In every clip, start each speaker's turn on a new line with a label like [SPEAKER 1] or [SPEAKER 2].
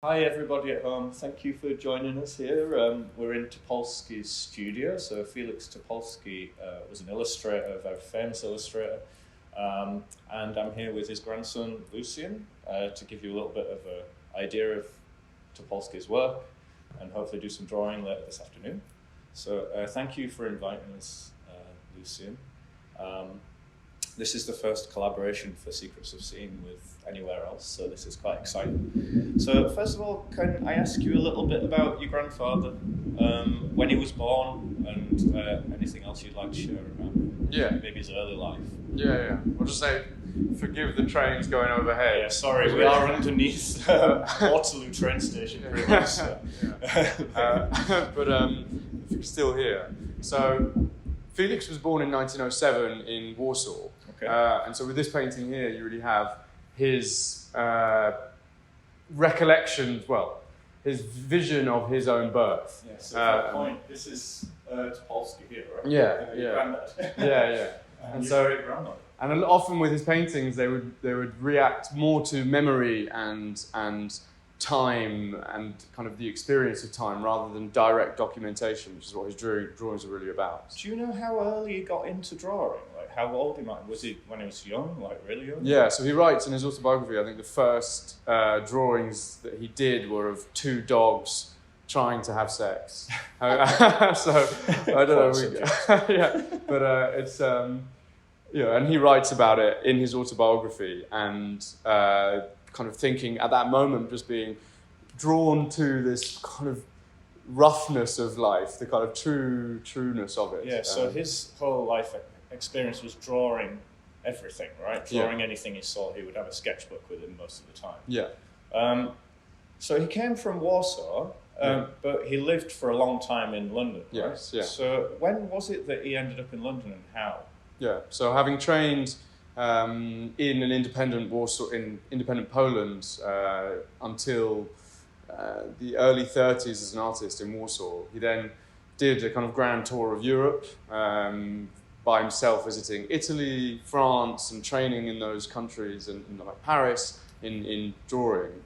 [SPEAKER 1] Hi everybody at home, thank you for joining us here. We're in Topolski's studio. So Feliks Topolski was an illustrator, a very famous illustrator, and I'm here with his grandson Lucien to give you a little bit of an idea of Topolski's work and hopefully do some drawing later this afternoon. So thank you for inviting us, Lucien. This is the first collaboration for Secrets of Seeing with anywhere else, so this is quite exciting. So first of all, can I ask you a little bit about your grandfather, when he was born, and anything else you'd like to share about him?
[SPEAKER 2] Yeah.
[SPEAKER 1] Maybe his early life.
[SPEAKER 2] Yeah. I'll just say, forgive the trains going overhead.
[SPEAKER 1] Yeah, sorry, we are underneath Waterloo train station pretty much. So.
[SPEAKER 2] But if you're still here. So, Feliks was born in 1907 in Warsaw.
[SPEAKER 1] Okay.
[SPEAKER 2] And so with this painting here, you really have his recollections, his vision of his own birth.
[SPEAKER 1] Yeah, so for that point, this is Topolski here, right?
[SPEAKER 2] Yeah.
[SPEAKER 1] Granddad.
[SPEAKER 2] Yeah.
[SPEAKER 1] And so, great grandmother.
[SPEAKER 2] And often with his paintings, they would react more to memory and time and kind of the experience of time rather than direct documentation, which is what his drawings are really about.
[SPEAKER 1] Do you know how early he got into drawing? Like how old was he when he was young, like really young?
[SPEAKER 2] Yeah, so he writes in his autobiography, I think the first drawings that he did were of two dogs trying to have sex. So I don't know. Yeah, but it's and he writes about it in his autobiography and kind of thinking at that moment, just being drawn to this kind of roughness of life, the kind of trueness of it.
[SPEAKER 1] Yeah, so his whole life experience was drawing everything, right? Drawing anything he saw. He would have a sketchbook with him most of the time.
[SPEAKER 2] Yeah.
[SPEAKER 1] So he came from Warsaw, but he lived for a long time in London, right?
[SPEAKER 2] Yes, yeah.
[SPEAKER 1] So when was it that he ended up in London and how?
[SPEAKER 2] Yeah, so having trained in an independent Poland until the early 30s as an artist in Warsaw. He then did a kind of grand tour of Europe by himself, visiting Italy, France, and training in those countries, and like Paris in drawing.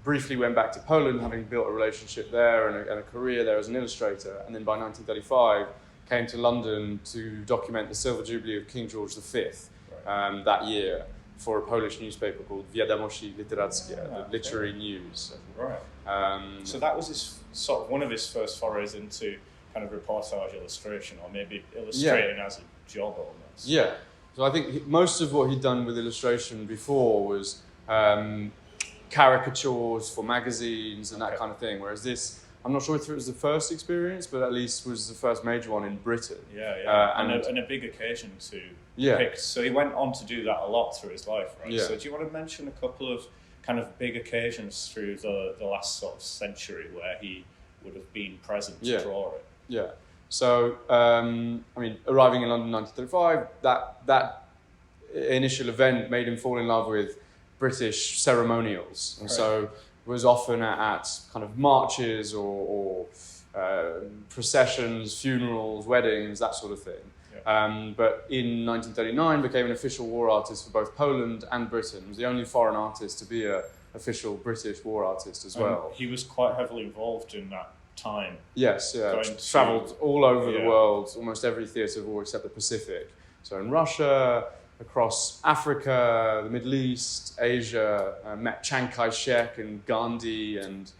[SPEAKER 2] Briefly went back to Poland, having built a relationship there and a career there as an illustrator, and then by 1935 came to London to document the Silver Jubilee of King George V. That year for a Polish newspaper called Wiadomości Literackie, the literary news.
[SPEAKER 1] Right. So that was one of his first forays into kind of reportage illustration, or maybe illustrating as a job almost.
[SPEAKER 2] Yeah. So I think most of what he'd done with illustration before was caricatures for magazines and that kind of thing, whereas this, I'm not sure if it was the first experience, but at least was the first major one in Britain.
[SPEAKER 1] Yeah. And a big occasion to pick. So he went on to do that a lot through his life, right?
[SPEAKER 2] Yeah.
[SPEAKER 1] So do you want to mention a couple of kind of big occasions through the last sort of century where he would have been present to draw it?
[SPEAKER 2] Yeah. So, arriving in London in 1935, that initial event made him fall in love with British ceremonials. And so was often at kind of marches or processions, funerals, weddings, that sort of thing. Yeah. But in 1939 became an official war artist for both Poland and Britain. He was the only foreign artist to be an official British war artist as well.
[SPEAKER 1] He was quite heavily involved in that time.
[SPEAKER 2] Yes, yeah. Travelled all over the world, almost every theatre of war except the Pacific. So in Russia, across Africa, the Middle East, Asia, met Chiang Kai-shek and Gandhi and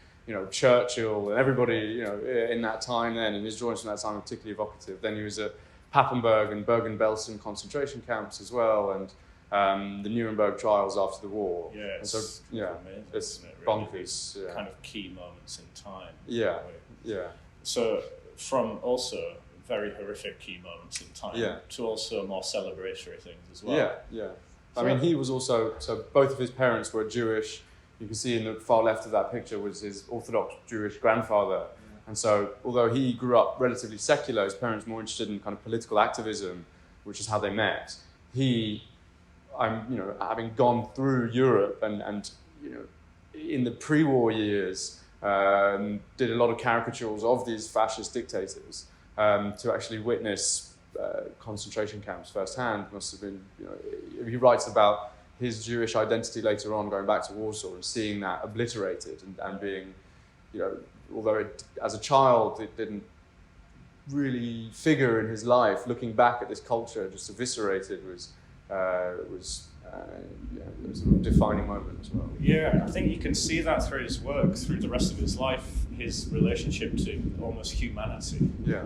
[SPEAKER 2] Churchill and everybody in that time then, and his drawings from that time are particularly evocative. Then he was at Papenburg and Bergen-Belsen concentration camps as well, and the Nuremberg trials after the war.
[SPEAKER 1] Yeah,
[SPEAKER 2] and so
[SPEAKER 1] amazing,
[SPEAKER 2] it's
[SPEAKER 1] really?
[SPEAKER 2] bonkers.
[SPEAKER 1] These kind of key moments in time.
[SPEAKER 2] Yeah.
[SPEAKER 1] So from also very horrific key moments in time to also more celebratory things as well.
[SPEAKER 2] Yeah. I mean, he was also, so both of his parents were Jewish. You can see in the far left of that picture was his Orthodox Jewish grandfather. And so, although he grew up relatively secular, his parents were more interested in kind of political activism, which is how they met. Having gone through Europe and in the pre-war years, did a lot of caricatures of these fascist dictators. To actually witness concentration camps firsthand must have been, he writes about his Jewish identity later on, going back to Warsaw and seeing that obliterated and being, although as a child it didn't really figure in his life, looking back at this culture just eviscerated was it was a defining moment as well.
[SPEAKER 1] Yeah, I think you can see that through his work, through the rest of his life, his relationship to almost humanity.
[SPEAKER 2] Yeah.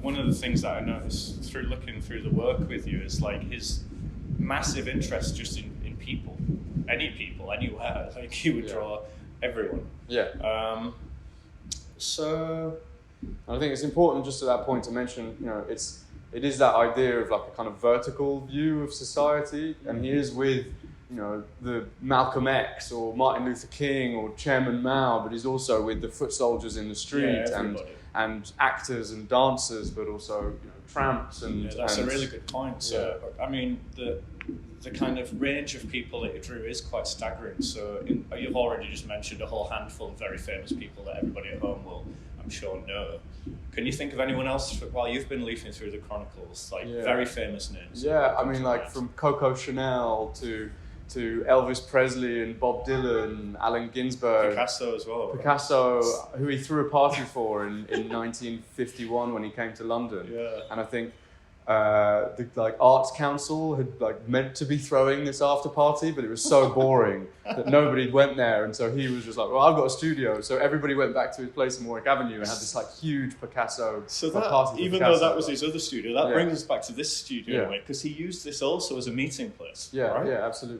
[SPEAKER 1] One of the things that I noticed through looking through the work with you is like his massive interest just in people, anywhere. Like he would draw everyone.
[SPEAKER 2] Yeah.
[SPEAKER 1] So
[SPEAKER 2] I think it's important just at that point to mention, it is that idea of like a kind of vertical view of society, and he is with, the Malcolm X or Martin Luther King or Chairman Mao, but he's also with the foot soldiers in the street and actors and dancers, but also tramps and.
[SPEAKER 1] Yeah, that's a really good point. So I mean the kind of range of people that you drew is quite staggering. So you've already just mentioned a whole handful of very famous people that everybody at home will, I'm sure, know. Can you think of anyone else while you've been leafing through the chronicles, like very famous names?
[SPEAKER 2] Yeah, I mean, like from Coco Chanel to Elvis Presley and Bob Dylan, Allen Ginsberg,
[SPEAKER 1] Picasso as well.
[SPEAKER 2] Picasso, who he threw a party for in 1951 when he came to London.
[SPEAKER 1] Yeah.
[SPEAKER 2] And I think the Arts Council had meant to be throwing this after party, but it was so boring that nobody went there, and so he was just like, well, I've got a studio, so everybody went back to his place in Warwick Avenue and had this huge Picasso party.
[SPEAKER 1] Even though that was his other studio, that brings us back to this studio in a way, because he used this also as a meeting place.
[SPEAKER 2] Yeah,
[SPEAKER 1] right?
[SPEAKER 2] Yeah, absolutely.